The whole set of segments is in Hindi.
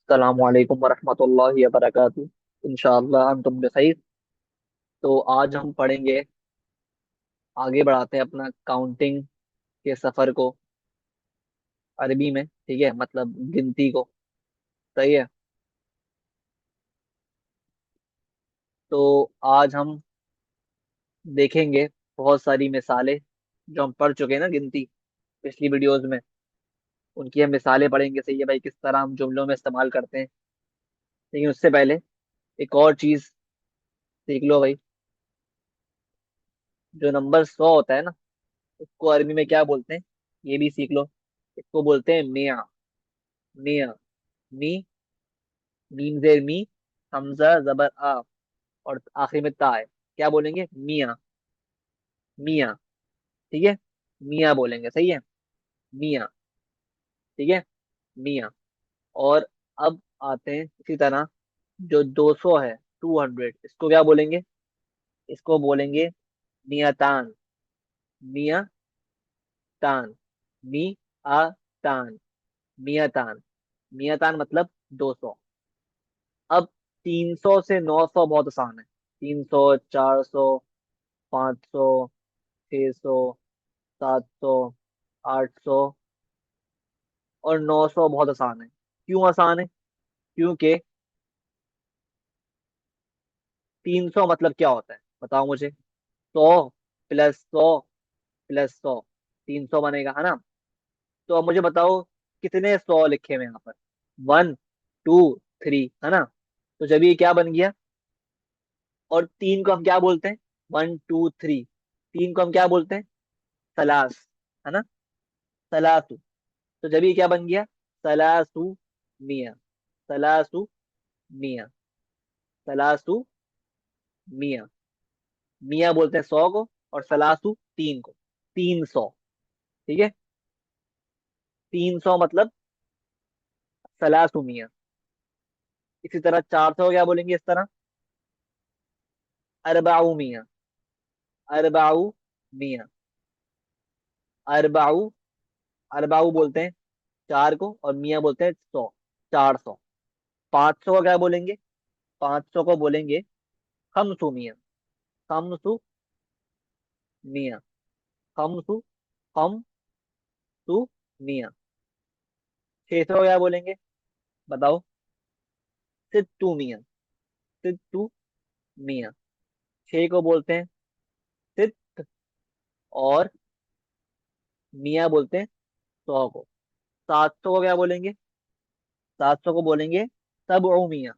अस्सलामुअलैकुम वरहमतुल्लाहि वबरकातुहू। इंशाअल्लाह अंतुम बिखैर। तो आज हम पढ़ेंगे, आगे बढ़ाते हैं अपना काउंटिंग के सफर को अरबी में। ठीक है, मतलब गिनती को। सही है। तो आज हम देखेंगे बहुत सारी मिसालें जो हम पढ़ चुके हैं ना गिनती पिछली वीडियोस में। उनकी हम मिसालें पढ़ेंगे। सही है भाई, किस तरह हम जुमलों में इस्तेमाल करते हैं। लेकिन उससे पहले एक और चीज सीख लो भाई। जो नंबर 100 होता है ना, उसको अरबी में क्या बोलते हैं, ये भी सीख लो। इसको बोलते हैं मिया। मिया। मी, मीम जेर मी, हमजा जबर आ, और आखिर में ता है। क्या बोलेंगे? मिया। मिया। ठीक है, मिया बोलेंगे। सही है, मिया। ठीक है, मिया। और अब आते हैं इसी तरह, जो 200 है, 200, इसको क्या बोलेंगे? इसको बोलेंगे मियातान। मिया तान। मी आ तान। मियातान। मियातान मतलब 200। अब 300 से 900 बहुत आसान है। 300, 400, 500, 600, 700, 800 और 900 बहुत आसान है। क्यों आसान है? क्योंकि 300 मतलब क्या होता है, बताओ मुझे। 100 प्लस 100 प्लस 100, 300 बनेगा, है ना। तो अब मुझे बताओ, कितने 100 लिखे हुए हैं यहाँ पर? 1, 2, 3, है ना। तो जब ये क्या बन गया, और तीन को हम क्या बोलते हैं? 1, 2, 3। तीन को हम क्या बोलते हैं? सलास, है ना। सलासु। तो जब ये क्या बन गया? सलासु मिया। सलासु मिया। सलासु मिया। मिया बोलते हैं 100 को, और सलासु तीन को। 300। ठीक है, 300 मतलब सलासु मिया। इसी तरह 400 क्या बोलेंगे इस तरह? अरबाऊ मिया। अरबाऊ मिया। अरबाऊ। अरबाऊ बोलते हैं चार को, और मिया बोलते हैं 100। 400। 500 को क्या बोलेंगे? 500 को बोलेंगे खमसु मिया। खमसु मिया। खमसु। खमसु मिया। 600 को क्या बोलेंगे, बताओ? सित्तू मिया। सित्तू मिया। 6 को बोलते हैं सित, और मिया बोलते हैं 100 को। 700 को क्या बोलेंगे? 700 को बोलेंगे सबउ मिया।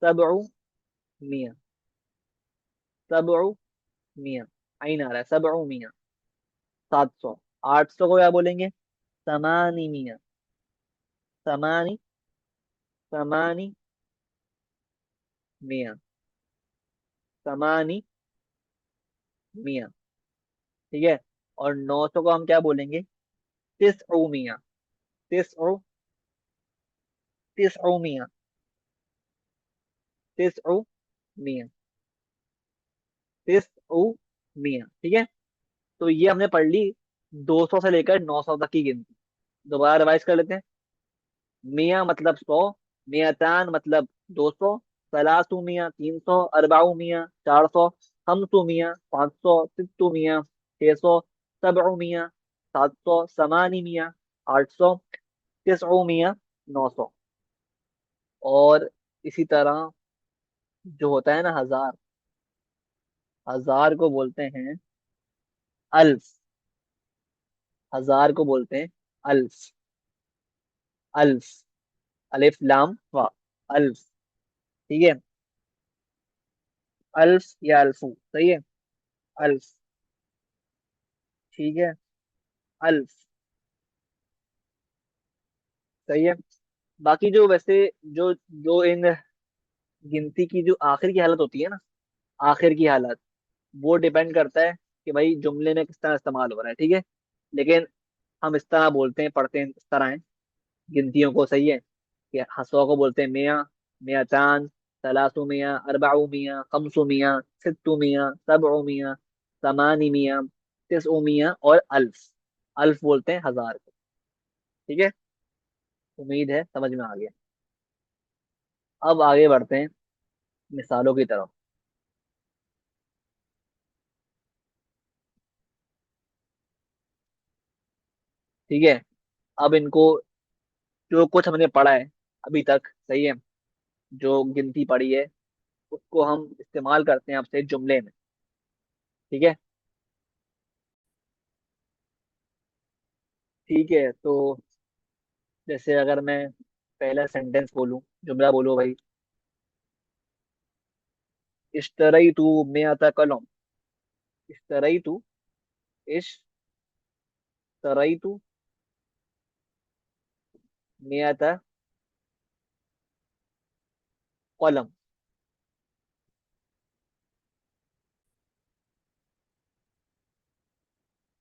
सबउ मिया। सबउ मिया। आइन आ रहा है, सबउ मिया। 700। 800 को क्या बोलेंगे? समानी मिया। समानी। समानी मिया। समानी मिया। ठीक है। और 900 को हम क्या बोलेंगे? तिसउ मिया। तिसउ। तिसउ मिया। तिसउ मिया। तिसउ मिया। ठीक है। तो ये हमने पढ़ ली 200 से लेकर 900 तक की गिनती। दोबारा रिवाइज कर लेते हैं। मिया मतलब 100। मियातान मतलब 200। सलासु मिया 300। अरबाउ मिया 400। हमसु मिया 500। सित्तु मिया 600। सबउ मिया 700। समानी मिया 800। तिसउ मिया 900। और इसी तरह जो होता है ना 1000, 1000 को बोलते हैं अल्फ। 1000 को बोलते हैं अल्फ। अल्फ। अलिफ लाम वा। अल्फ। ठीक है। अल्फ या अल्फू, सही है। अल्फ। ठीक है। अल्फ। सही है। बाकी जो वैसे, जो जो इन गिनती की जो आखिर की हालत होती है ना, आखिर की हालत, वो डिपेंड करता है कि भाई जुमले में किस तरह इस्तेमाल हो रहा है। ठीक है। लेकिन हम इस तरह बोलते हैं, पढ़ते हैं, इस तरह है गिनतियों को। सही है कि हसो को बोलते हैं मिया, मियातान, सलासु मिया, अरबाउ मिया, खमसु मिया, सित्तु मिया, सबउ मिया, समानी मिया, तिसउ मिया, और अल्फ। अल्फ बोलते हैं 1000 को। ठीक है। उम्मीद है समझ में आ गया। अब आगे बढ़ते हैं मिसालों की तरफ। ठीक है। अब इनको, जो कुछ हमने पढ़ा है अभी तक, सही है, जो गिनती पढ़ी है, उसको हम इस्तेमाल करते हैं आपसे जुमले में। ठीक है। ठीक है, तो जैसे अगर मैं पहला सेंटेंस बोलूं, जुमला बोलो भाई। इश्तरई तू मियाता कलम। इश्तरई तू, इश्तरई तू मियाता कलम।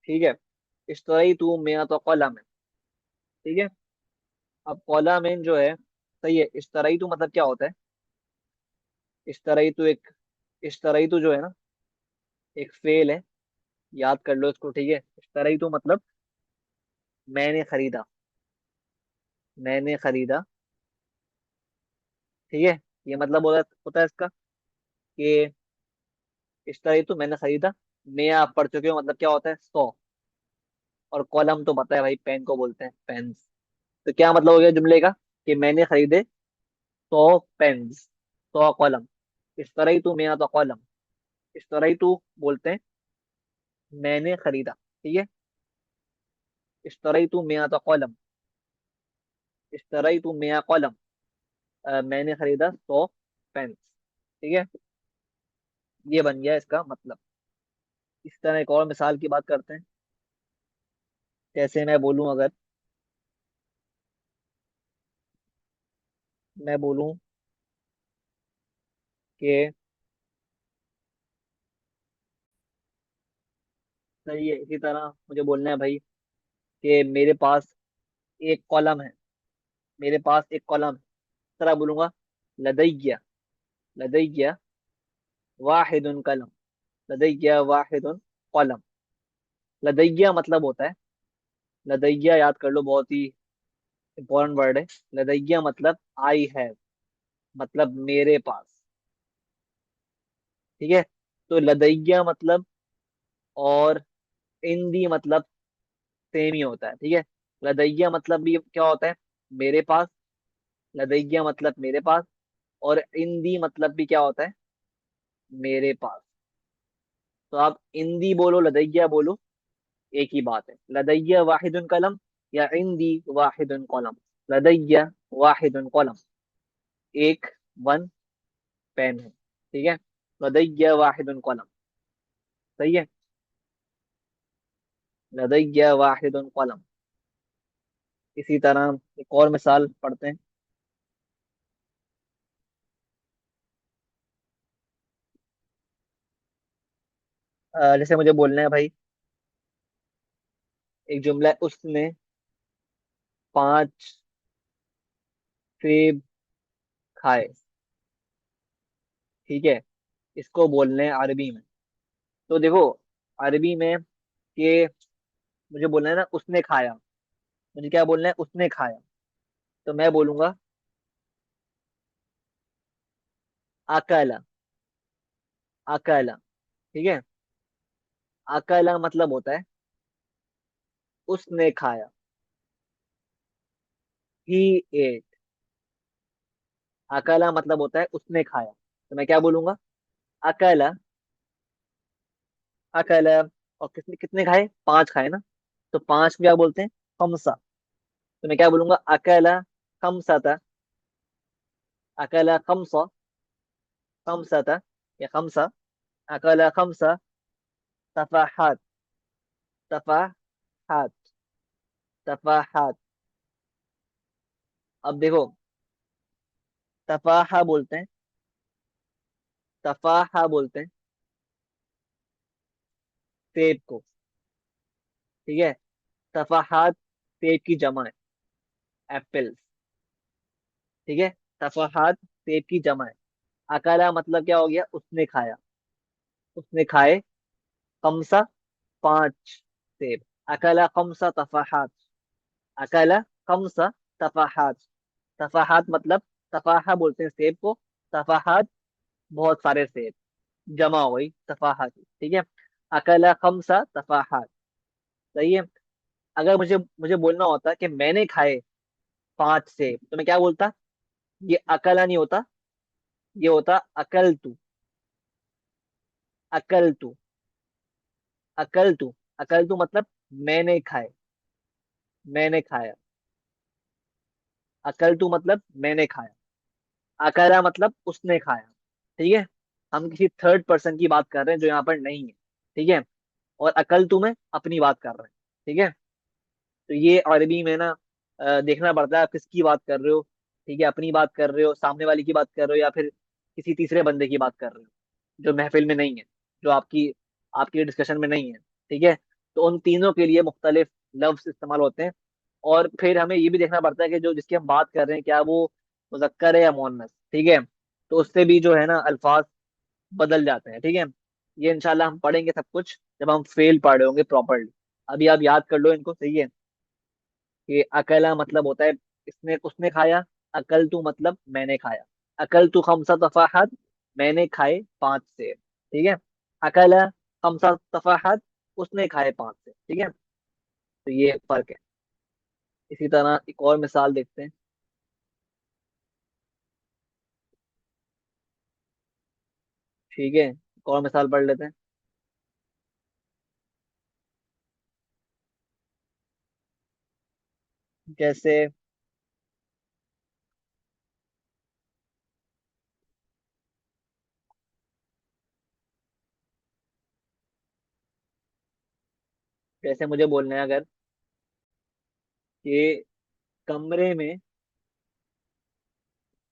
ठीक है। इश्तरई तू मियाता कलम है। ठीक है। अब कलम जो है, सही है, इश्तरई तू मतलब क्या होता है? इश्तरई तू एक, इश्तरई तू जो है ना, एक फेल है। याद कर लो इसको। ठीक है। इश्तरई तू मतलब मैंने खरीदा। मैंने खरीदा। ठीक है। ये मतलब होता है इसका कि इश्तरी तो मैंने खरीदा। मैं आप पढ़ चुके हो, मतलब क्या होता है? 100। और कॉलम तो पता है भाई, पेन को बोलते हैं, पेन्स। तो क्या मतलब हो गया जुमले का? कि मैंने खरीदे 100 पेन्स, 100 कॉलम। इश्तरी तो मैं तो कॉलम। इश्तरी तो बोलते हैं मैंने खरीदा। ठीक है। इश्तरी तो मैं तो कॉलम। इश्तरी तो मैं कॉलम। मैंने खरीदा 100 पेन्स। ठीक है। ये बन गया इसका मतलब। इस तरह एक और मिसाल की बात करते हैं। जैसे मैं बोलूं, अगर मैं बोलूं कि, सही है, इसी तरह मुझे बोलना है भाई कि मेरे पास एक कॉलम है। मेरे पास एक कॉलम है। इस तरह बोलूंगा, लदैया, लदैया वाहिदुन कलम। लदैया वाहिदुन कलम। लदैया मतलब होता है, लदैया याद कर लो, बहुत ही इंपॉर्टेंट वर्ड है। लदैया मतलब आई हैव, मतलब मेरे पास। ठीक है। तो लदैया मतलब, और इंदी मतलब सेम ही होता है। ठीक है। लदैया मतलब भी क्या होता है? मेरे पास। लदैया मतलब मेरे पास। और इंदी मतलब भी क्या होता है? मेरे पास। तो आप इंदी बोलो, लदैया बोलो, एक ही बात है। लदैया वाहिदुन कलम या इंदी वाहिदुन कलम। लदैया वाहिदुन कलम, एक, वन पेन है। ठीक है। लदैया वाहिदुन कलम। सही है। लदैया वाहिदुन कलम। इसी तरह एक और मिसाल पढ़ते हैं। जैसे मुझे बोलना है भाई, एक जुमला है, उसने 5 सेब खाए। ठीक है। इसको बोलने हैं अरबी में। तो देखो, अरबी में कि मुझे बोलना है ना, उसने खाया। मुझे क्या बोलना है? उसने खाया। तो मैं बोलूंगा अकला। अकला। ठीक है। अकला मतलब होता है उसने खाया। ही एट। अकला मतलब होता है उसने खाया। तो मैं क्या बोलूंगा? अकला। अकला। और किसने कितने खाए? 5 खाए ना। तो 5 क्या बोलते हैं? खमसा। तो मैं क्या बोलूंगा? अकला खमसा था। अकला खमसा। खमसा था या खमसा। अकला खमसा तफाहत। तफाहत। तफाहत। अब देखो, तफाहा बोलते हैं, तफाहा बोलते हैं सेब को। ठीक है। तफाहत सेब की जमा है, एप्पल्स। ठीक है। तफाहत सेब की जमा है। अकाला मतलब क्या हो गया? उसने खाया। उसने खाए खमसा, 5 सेब। अकाला खमसा तफाहत। अकाला खमसा तफाहत। तफाहत मतलब तफाहा बोलते हैं सेब को। तफाहत, बहुत सारे सेब, जमा हो गई तफाहत, ठीक है। अकला खमसा तफाहत, सही है। अगर मुझे मुझे बोलना होता कि मैंने खाए 5 सेब, तो मैं क्या बोलता? ये अकला नहीं होता, ये होता अकल तू। अकल तू, अकल तू, अकल तू मतलब मैंने खाए, मैंने खाया। अकल तू मतलब मैंने खाया। अकला मतलब उसने खाया, ठीक है। हम किसी थर्ड पर्सन की बात कर रहे हैं जो यहाँ पर नहीं है, ठीक है। और अकल तू में अपनी बात कर रहे हैं, ठीक है। तो ये अरबी में ना देखना पड़ता है आप किसकी बात कर रहे हो, ठीक है। अपनी बात कर रहे हो, सामने वाले की बात कर रहे हो, या फिर किसी तीसरे बंदे की बात कर रहे हो जो महफिल में नहीं है, जो आपकी आपकी डिस्कशन में नहीं है, ठीक है। तो उन तीनों के लिए मुख्तलिफ लफ्ज इस्तेमाल होते हैं। और फिर हमें ये भी देखना पड़ता है कि जो जिसकी हम बात कर रहे हैं क्या वो मुज़क्कर है या मुअन्नस, ठीक है। तो उससे भी जो है ना अल्फाज बदल जाते हैं, ठीक है। ये इंशाल्लाह हम पढ़ेंगे सब कुछ जब हम फेल पढ़ रहे होंगे प्रॉपरली। अभी आप याद कर लो इनको, सही है। कि अकला मतलब होता है इसने उसने खाया। अकल तू मतलब मैंने खाया। अकल तू खमसा तफाहत, मैंने खाए 5 सेब, ठीक है। अकला खमसा तफाहत, उसने खाए 5 सेब, ठीक है। तो ये फर्क है। इसी तरह एक और मिसाल देखते हैं, ठीक है। एक और मिसाल पढ़ लेते हैं। जैसे जैसे मुझे बोलना है अगर कि कमरे में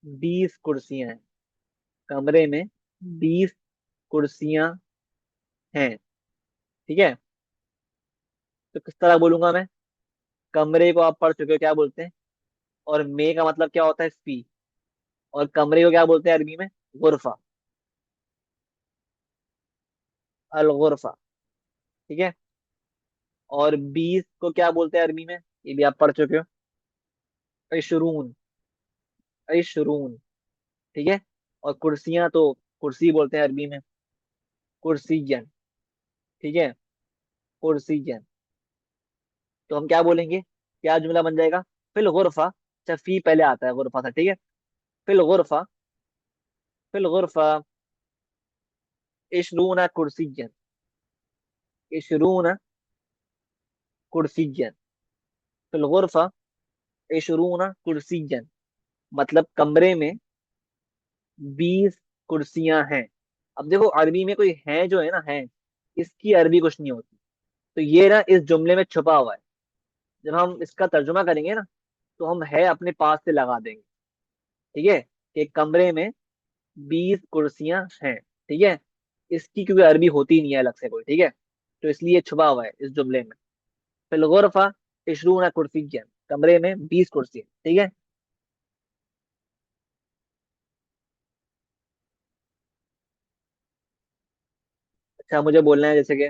20 कुर्सियां हैं, कमरे में 20 कुर्सियां हैं, ठीक है। तो किस तरह बोलूंगा मैं? कमरे को आप पढ़ चुके हो क्या बोलते हैं, और मे का मतलब क्या होता है? फी। और कमरे को क्या बोलते हैं अरबी में? गुरफा, अल गुरफा, ठीक है। और 20 को क्या बोलते हैं अरबी में? ये भी आप पढ़ चुके हो, इशरून, इशरून, ठीक है। और कुर्सियां तो कुर्सी बोलते हैं अरबी में, कुर्सीजन, ठीक है, कुर्सीजन। तो हम क्या बोलेंगे, क्या जुमला बन जाएगा? फिल गुरफा, अच्छा फी पहले आता है गुरफा था, ठीक है। फिल गुरफा, फिल गुरफा इशरून कुर्सीजन, इशरून कुर्सीजन, फिल गुरफा इशरून कुर्सीजन, मतलब कमरे में 20 कुर्सियां हैं। अब देखो अरबी में कोई है जो है ना है, इसकी अरबी कुछ नहीं होती। तो ये ना इस जुमले में छुपा हुआ है। जब हम इसका तर्जुमा करेंगे ना, तो हम है अपने पास से लगा देंगे, ठीक है। कि कमरे में 20 कुर्सियां हैं, ठीक है। इसकी क्योंकि अरबी होती नहीं है अलग से कोई, ठीक है। तो इसलिए छुपा हुआ है इस जुमले में। फिल गुरफा इशरून कुर्सियन, कमरे में 20 कुर्सी, ठीक है। अच्छा मुझे बोलना है जैसे कि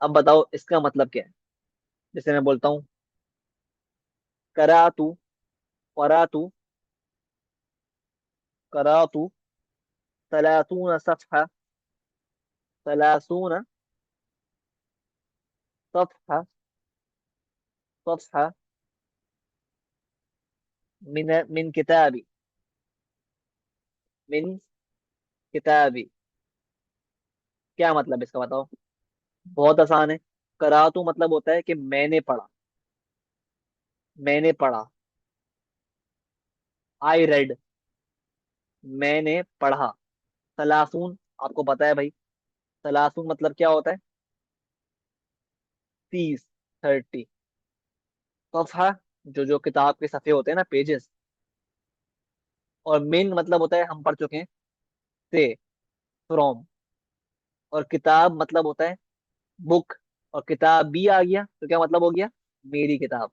अब बताओ इसका मतलब क्या है। जैसे मैं बोलता हूँ करातू, करातू, करातू सलासून सफ़हा, सलासून सफ़हा, सफ़हा मिन किताबी, मिन किताबी। क्या मतलब इसका बताओ? बहुत आसान है। करातू मतलब होता है कि मैंने पढ़ा, मैंने पढ़ा, आई रेड, मैंने पढ़ा। सलासून आपको पता है भाई, सलासून मतलब क्या होता है? 30, 30। सफ़हा जो जो किताब के सफ़े होते हैं ना, पेजेस। और मिन मतलब होता है हम पढ़ चुके हैं, से, फ्रॉम। और किताब मतलब होता है बुक। और किताब भी आ गया तो क्या मतलब हो गया? मेरी किताब,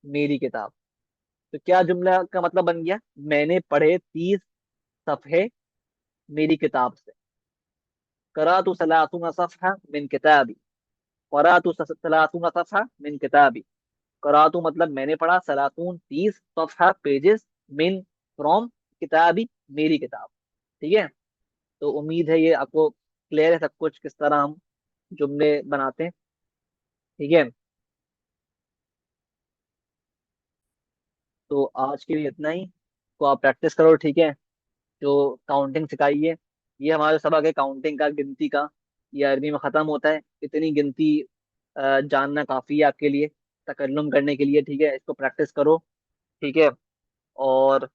मेरी किताब। तो क्या जुमला का मतलब बन गया? मैंने पढ़े 30 सफ़े मेरी किताब से। करातु सलासून सफ़हा मिन किताबी, करातु सलासून सफ़हा मिन किताबी। करातू मतलब मैंने पढ़ा, सलातून 30 सफ़हा पेजेस, मिन फ्रॉम किताबी मेरी किताब। ठीक है। तो उम्मीद है ये आपको क्लियर है सब कुछ, किस तरह हम जुमले बनाते हैं। ठीक है। तो आज के लिए इतना ही। तो आप प्रैक्टिस करो। ठीक है। जो काउंटिंग सिखाई है, ये हमारा सबक है काउंटिंग का, गिनती का। ये अरबी में खत्म होता है। इतनी गिनती जानना काफी है आपके लिए, तकल्लुम करने के लिए। ठीक है, इसको प्रैक्टिस करो। ठीक है। और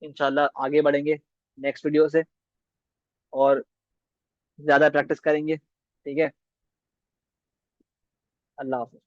इंशाल्लाह आगे बढ़ेंगे नेक्स्ट वीडियो से, और ज्यादा प्रैक्टिस करेंगे। ठीक है। अल्लाह हाफिज।